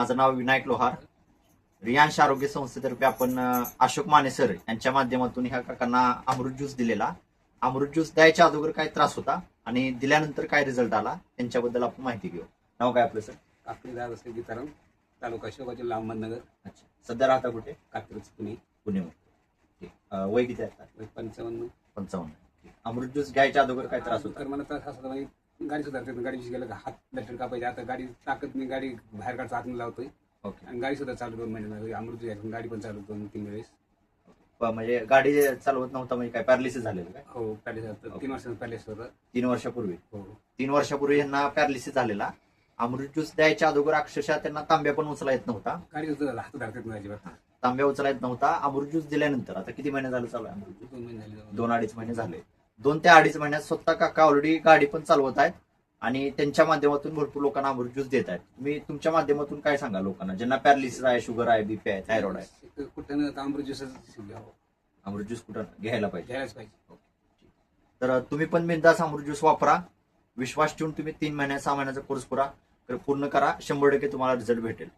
माझं नाव विनायक लोहार. रियांश आरोग्य संस्थेतर्फे आपण अशोक माने सर यांच्या माध्यमातून ह्या काकांना अमृत ज्यूस दिलेला. अमृत ज्यूस द्यायच्या अगोदर काय त्रास होता आणि दिल्यानंतर काय रिझल्ट आला त्यांच्याबद्दल आपण माहिती घेऊ. नाव काय आपलं सर? आपली दादा गीताराम, तालुका शोभाजी, लांब अहमदनगर. अच्छा, सध्या राहता कुठे? कात्रज, पुणे. पुण्यामध्ये. वय किती आहे आता? 55. 55. अमृत ज्यूस घ्यायच्या अगोदर काय त्रास होता? तर मला त्रास असा म्हणजे गाडी सुधारते, गाडी गेलं का हात लटकन कापायचे. आता गाडी ताकद मी गाडी बाहेर काढता आतून लावतोय. ओके. आणि गाडी सुद्धा चालू 2 महिन्याला अमृत घ्यायचं, गाडी पण चालू 2-3 वेळेस. म्हणजे गाडी चालवत नव्हता म्हणजे काय पॅरालिसिस झालेलं काय? हो, पॅलेस 3 वर्षांचा पॅलेस होतं. 3 वर्षापूर्वी. हो. 3 वर्षापूर्वी यांना पॅरालिसिस झालेला. अमृत ज्यूस द्यायच्या अगोदर अक्षरशः त्यांना तांब्या पण उचला येत नव्हता. गाडी सुद्धा हात धरतात नाही अजिबात. तांब्या उचला येत नव्हता. अमृत ज्यूस दिल्यानंतर आता किती महिने झाले चालू आहे अमृत ज्यूस? 2 महिने झाले. 2-2.5 महिने झाले. 2 ते 2.5 महिन्यात स्वतः काका ऑलरेडी गाडी पण चालवत आहेत आणि त्यांच्या माध्यमातून भरपूर लोकांना अमृत ज्यूस देत आहेत. तुम्ही तुमच्या माध्यमातून काय सांगा लोकांना ज्यांना पॅरालिसिस आहे, शुगर आहे, बीपी आहे, थायरॉइड आहे? कुठं अमृत ज्यूसच घ्यावं, अमृत ज्यूस कुठं घ्यायला पाहिजे? घ्यायलाच पाहिजे. तर तुम्ही पण बिनधास्त अमृत ज्यूस वापरा. विश्वास ठेवून तुम्ही 3 महिन्या 6 महिन्याचा कोर्स पूर्ण करा. 100% तुम्हाला रिझल्ट भेटेल.